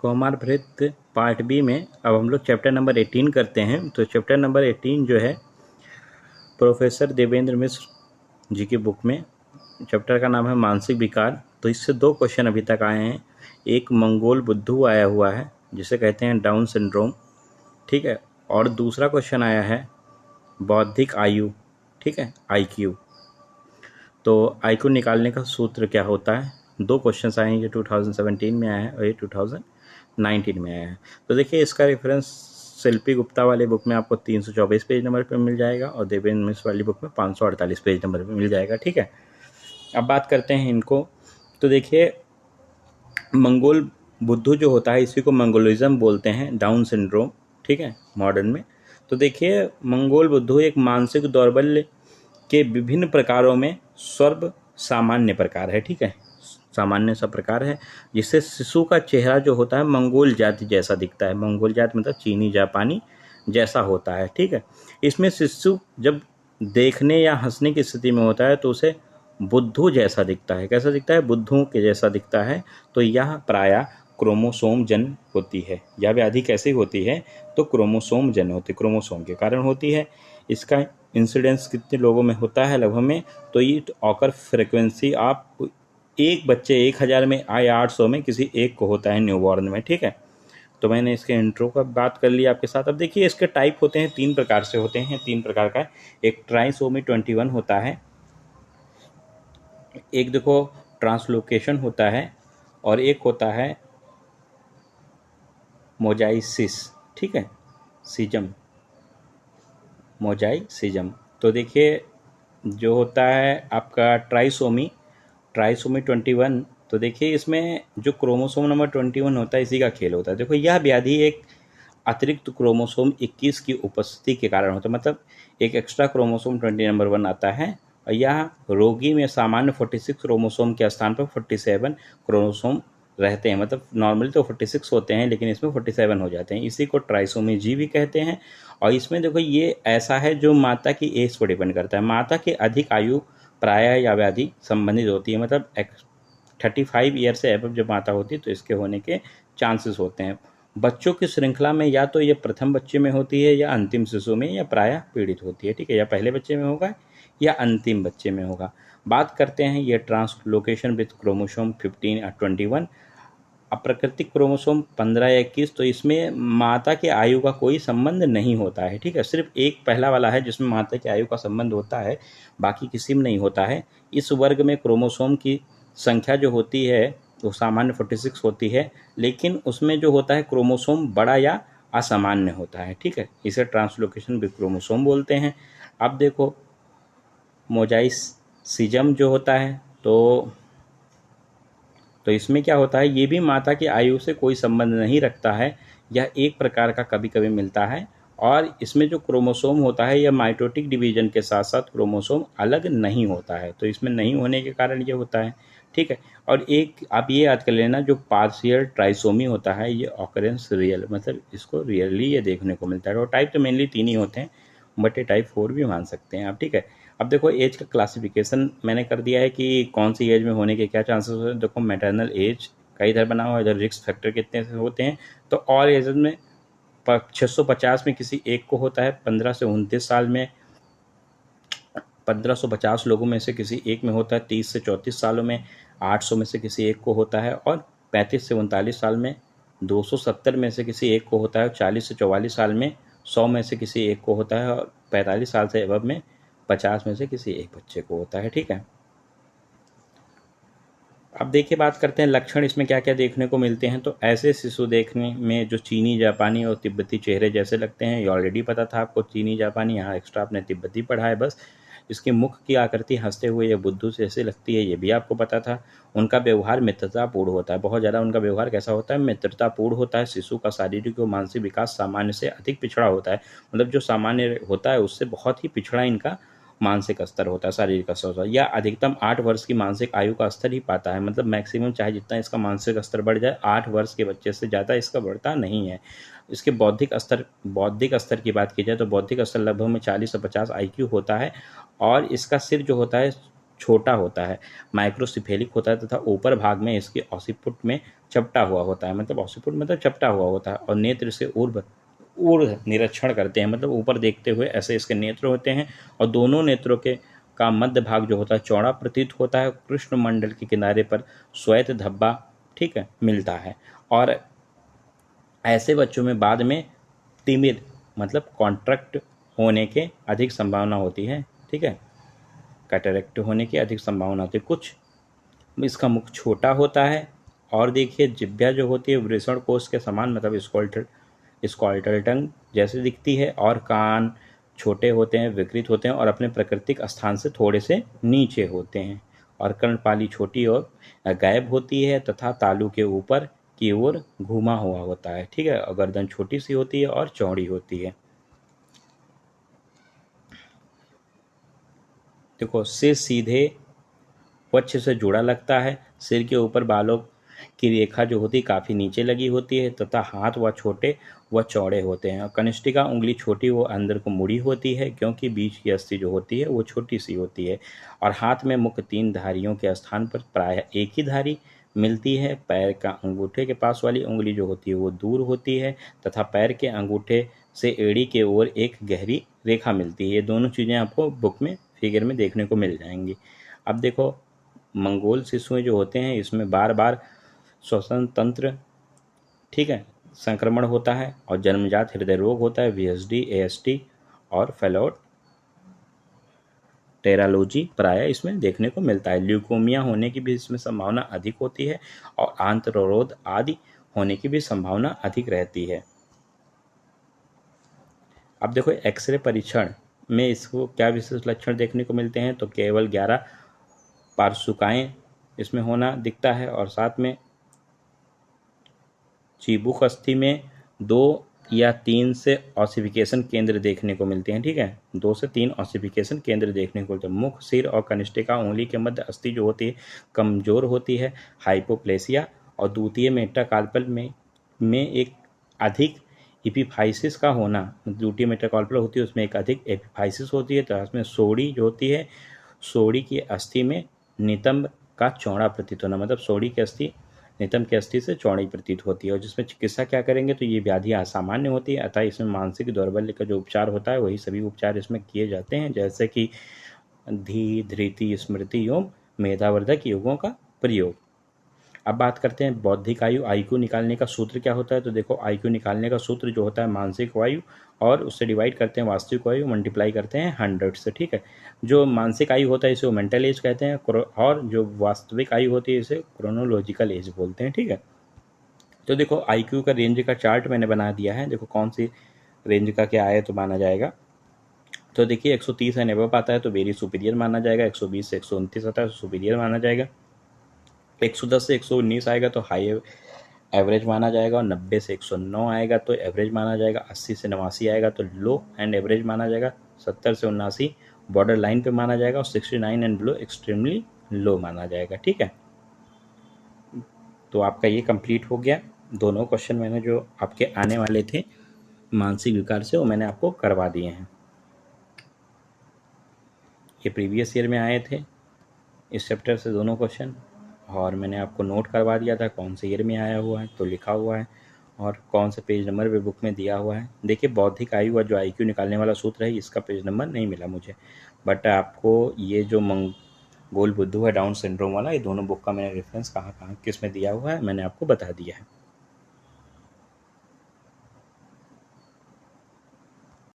तो हमारे फिर पार्ट बी में अब हम लोग चैप्टर नंबर 18 करते हैं। तो चैप्टर नंबर 18 जो है प्रोफेसर देवेंद्र मिश्र जी की बुक में, चैप्टर का नाम है मानसिक विकार। तो इससे 2 क्वेश्चन अभी तक आए हैं। एक मंगोल बुद्धू आया हुआ है जिसे कहते हैं डाउन सिंड्रोम, ठीक है, और दूसरा क्वेश्चन आया है बौद्धिक आयु, ठीक है, IQ। तो IQ निकालने का सूत्र क्या होता है। 2 क्वेश्चन आए हैं, ये 2017 में आया है और ये 2019 में आया है। तो देखिए इसका रेफरेंस शिल्पी गुप्ता वाली बुक में आपको 324 पेज नंबर पर मिल जाएगा और देवेंद्र मिश्र वाली बुक में 548 पेज नंबर पर मिल जाएगा, ठीक है। अब बात करते हैं इनको। तो देखिए मंगोल बुद्धू जो होता है इसी को मंगोलिज्म बोलते हैं, डाउन सिंड्रोम, ठीक है, मॉडर्न में। तो देखिए मंगोल बुद्धू एक मानसिक दौर्बल्य के विभिन्न प्रकारों में सर्व सामान्य प्रकार है, ठीक है, सामान्य सा प्रकार है, जिससे शिशु का चेहरा जो होता है मंगोल जाति जैसा दिखता है। मंगोल जाति मतलब चीनी जापानी जैसा होता है, ठीक है। इसमें शिशु जब देखने या हंसने की स्थिति में होता है तो उसे बुद्धू जैसा दिखता है। कैसा दिखता है? बुद्धू के जैसा दिखता है। तो यह प्रायः क्रोमोसोम जन्य होती है। यह व्याधि कैसे होती है? तो क्रोमोसोम जन्य होती है, क्रोमोसोम के कारण होती है। इसका इंसिडेंस कितने लोगों में होता है लगभग में? तो ये ऑकर फ्रिक्वेंसी आप एक बच्चे 1000 में या 800 में किसी एक को होता है न्यूबॉर्न में, ठीक है। तो मैंने इसके इंट्रो का बात कर लिया आपके साथ। अब देखिए इसके टाइप होते हैं, 3 प्रकार से होते हैं, 3 प्रकार का। एक ट्राइसोमी 21 होता है, एक देखो ट्रांसलोकेशन होता है, और एक होता है मोजाइसिस, ठीक है, सीजम, मोजाइसिज्म। तो देखिए जो होता है आपका ट्राइसोमी 21, तो देखिए इसमें जो क्रोमोसोम नंबर 21 होता है इसी का खेल होता है। देखो यह व्याधि एक अतिरिक्त क्रोमोसोम 21 की उपस्थिति के कारण होता है, मतलब एक एक्स्ट्रा क्रोमोसोम 20 नंबर 1 आता है, और यह रोगी में सामान्य 46 क्रोमोसोम के स्थान पर 47 क्रोमोसोम रहते हैं। मतलब नॉर्मली तो 46 होते हैं लेकिन इसमें 47 हो जाते हैं। इसी को ट्राइसोमी जी भी कहते हैं। और इसमें देखो ये ऐसा है जो माता की एज पर डिपेंड करता है। माता की अधिक आयु प्रायः या व्याधि संबंधित होती है, मतलब 35 ईयर से एबव जब माता होती है तो इसके होने के चांसेस होते हैं। बच्चों की श्रृंखला में या तो ये प्रथम बच्चे में होती है या अंतिम शिशु में, या प्रायः पीड़ित होती है, ठीक है, या पहले बच्चे में होगा या अंतिम बच्चे में होगा। बात करते हैं ये ट्रांसलोकेशन विथ क्रोमोसोम 15 या 21, अप्राकृतिक क्रोमोसोम 15 या 21। तो इसमें माता के आयु का कोई संबंध नहीं होता है, ठीक है, सिर्फ एक पहला वाला है जिसमें माता के आयु का संबंध होता है, बाकी किसी में नहीं होता है। इस वर्ग में क्रोमोसोम की संख्या जो होती है वो सामान्य 46 होती है, लेकिन उसमें जो होता है क्रोमोसोम बड़ा या असामान्य होता है, ठीक है, इसे ट्रांसलोकेशन विथ क्रोमोसोम बोलते हैं। अब देखो मोजाइसिज्म जो होता है तो इसमें क्या होता है, ये भी माता की आयु से कोई संबंध नहीं रखता है। यह एक प्रकार का कभी कभी मिलता है, और इसमें जो क्रोमोसोम होता है यह माइटोटिक डिवीजन के साथ साथ क्रोमोसोम अलग नहीं होता है। तो इसमें नहीं होने के कारण ये होता है, ठीक है। और एक आप ये याद कर लेना, जो पार्शियल ट्राइसोमी होता है ये ऑकरेंस रियल, मतलब इसको रियली ये देखने को मिलता है। और टाइप तो मेनली 3 ही होते हैं, बट ये टाइप 4 भी मान सकते हैं आप, ठीक है। अब देखो एज का क्लासिफिकेशन मैंने कर दिया है कि कौन सी एज में होने के क्या चांसेस होते हैं। देखो मैटरनल एज का इधर बना हुआ है, इधर रिस्क फैक्टर कितने से होते हैं। तो और एज में 650 में किसी एक को होता है, 15 से 29 साल में 1550 लोगों में से किसी एक में होता है, 30 से 34 सालों में 800 में से किसी एक को होता है, और 35 से 39 साल में 270 में से किसी एक को होता है, 40 से 44 साल में 100 में से किसी एक को होता है, और 45 साल से एबव में 50 में से किसी एक बच्चे को होता है, ठीक है। अब देखिए बात करते हैं लक्षण इसमें क्या क्या देखने को मिलते हैं। तो ऐसे शिशु देखने में जो चीनी जापानी और तिब्बती चेहरे जैसे लगते हैं, ये ऑलरेडी पता था आपको, चीनी जापानी, यहाँ एक्स्ट्रा आपने तिब्बती पढ़ा है बस। इसके मुख की आकृति हंसते हुए या बुद्धू से जैसे लगती है, ये भी आपको पता था। उनका व्यवहार मित्रतापूर्ण होता है, बहुत ज़्यादा उनका व्यवहार कैसा होता है? मित्रतापूर्ण होता है। शिशु का शारीरिक और मानसिक विकास सामान्य से अधिक पिछड़ा होता है, मतलब जो सामान्य होता है उससे बहुत ही पिछड़ा इनका मानसिक स्तर होता है, शारीरिक स्तर होता है। या अधिकतम 8 वर्ष की मानसिक आयु का स्तर ही पाता है, मतलब मैक्सिमम चाहे जितना इसका मानसिक स्तर बढ़ जाए, 8 वर्ष के बच्चे से ज़्यादा इसका बढ़ता नहीं है। इसके बौद्धिक स्तर की बात की जाए तो बौद्धिक स्तर लगभग में 40 से 50 IQ होता है, और इसका सिर जो होता है छोटा होता है, माइक्रोसिफेलिक होता है, तथा ऊपर भाग में इसके ऑसिपुट में चपटा हुआ होता है, मतलब ऑसिपुट मतलब चपटा हुआ होता है। और नेत्र से ऊर्ध्व निरीक्षण करते हैं, मतलब ऊपर देखते हुए ऐसे इसके नेत्र होते हैं। और दोनों नेत्रों के का मध्य भाग जो होता है चौड़ा प्रतीत होता है। कृष्ण मंडल के किनारे पर श्वेत धब्बा, ठीक है, मिलता है। और ऐसे बच्चों में बाद में तिमिर मतलब कॉन्ट्रैक्ट होने के अधिक संभावना होती है, ठीक है, कैटरेक्ट होने की अधिक संभावना होती है। कुछ इसका मुख छोटा होता है। और देखिए जिह्वा जो होती है वृषण कोष के समान, मतलब स्कॉल्टल टंग जैसे दिखती है। और कान छोटे होते हैं, विकृत होते हैं और अपने प्राकृतिक स्थान से थोड़े से नीचे होते हैं। और कर्णपाली छोटी और गायब होती है तथा तालू के ऊपर की ओर घुमा हुआ होता है, ठीक है। और गर्दन छोटी सी होती है और चौड़ी होती है। देखो सिर सीधे वक्ष से जुड़ा लगता है। सिर के ऊपर बालों की रेखा जो होती है काफ़ी नीचे लगी होती है तथा हाथ व छोटे व चौड़े होते हैं। और कनिष्ठिका उंगली छोटी वो अंदर को मुड़ी होती है क्योंकि बीच की अस्थि जो होती है वो छोटी सी होती है। और हाथ में मुख्य 3 धारियों के स्थान पर प्रायः एक ही धारी मिलती है। पैर का अंगूठे के पास वाली उंगली जो होती है वो दूर होती है तथा पैर के अंगूठे से एड़ी के ओर एक गहरी रेखा मिलती है। ये दोनों चीज़ें आपको बुक में फिगर में देखने को मिल जाएंगी। अब देखो मंगोल शिशुएं जो होते हैं इसमें बार बार श्वसन तंत्र, ठीक है, संक्रमण होता है। और जन्मजात हृदय रोग होता है, VSD, AST और फैलोट टेरालॉजी प्राय इसमें देखने को मिलता है। ल्यूकोमिया होने की भी इसमें संभावना अधिक होती है और आंत्ररोध आदि होने की भी संभावना अधिक रहती है। अब देखो एक्सरे परीक्षण में इसको क्या विशेष लक्षण देखने को मिलते हैं, तो केवल 11 पार्श्विकाएं इसमें होना दिखता है। और साथ में चिबुक अस्थि में 2 या 3 से ऑसिफिकेशन केंद्र देखने को मिलते हैं, ठीक है, 2 से 3 ऑसिफिकेशन केंद्र देखने को मिलते हैं। मुख, सिर और कनिष्ठिका उंगली के मध्य अस्थि जो होती है कमजोर होती है, हाइपोप्लेसिया। और द्वितीय मेटाकार्पल में एक अधिक एपिफाइसिस का होना, द्वितीय मेटाकार्पल होती है उसमें एक अधिक एपिफाइसिस होती है। तो उसमें सोड़ी जो होती है, सोड़ी की अस्थि में नितंब का चौड़ा प्रतीत होना, मतलब सोड़ी की अस्थि नितंब की अस्थि से चौड़ी प्रतीत होती है। और जिसमें चिकित्सा क्या करेंगे, तो ये व्याधि असामान्य होती है, अतः इसमें मानसिक दौर्बल्य का जो उपचार होता है वही सभी उपचार इसमें किए जाते हैं, जैसे कि धी, धृति, स्मृति एवं मेधावर्धक योगों का प्रयोग। अब बात करते हैं बौद्धिक आयु। IQ निकालने का सूत्र क्या होता है, तो देखो IQ निकालने का सूत्र जो होता है मानसिक आयु और उससे डिवाइड करते हैं वास्तविक आयु, मल्टीप्लाई करते हैं 100 से, ठीक है। जो मानसिक आयु होता है इसे वो मेंटल एज कहते हैं और जो वास्तविक आयु होती है इसे क्रोनोलॉजिकल एज बोलते हैं, ठीक है। तो देखो IQ का रेंज का चार्ट मैंने बना दिया है। देखो कौन सी रेंज का क्या आए तो माना जाएगा। तो देखिए 130 एंड अबव आता है तो वेरी सुपीरियर माना जाएगा। 120 से 129 आता है तो सुपीरियर माना जाएगा। 110 से 119 आएगा तो हाई एवरेज माना जाएगा। और 90 से 109 आएगा तो एवरेज माना जाएगा। 80 से 89 आएगा तो लो एंड एवरेज माना जाएगा। 70 से 79 बॉर्डर लाइन पे माना जाएगा। और 69 एंड बिलो एक्सट्रीमली लो माना जाएगा, ठीक है। तो आपका ये कंप्लीट हो गया। दोनों क्वेश्चन मैंने जो आपके आने वाले थे मानसिक विकार से वो मैंने आपको करवा दिए हैं। ये प्रीवियस ईयर में आए थे इस चैप्टर से दोनों क्वेश्चन, और मैंने आपको नोट करवा दिया था कौन से ईयर में आया हुआ है तो लिखा हुआ है और कौन से पेज नंबर पे बुक में दिया हुआ है। देखिए बौद्धिक आयु और जो IQ निकालने वाला सूत्र है इसका पेज नंबर नहीं मिला मुझे, बट आपको ये जो मंगोल बुद्धू है डाउन सिंड्रोम वाला, ये दोनों बुक का मैंने रेफरेंस कहाँ कहाँ किस में दिया हुआ है मैंने आपको बता दिया है।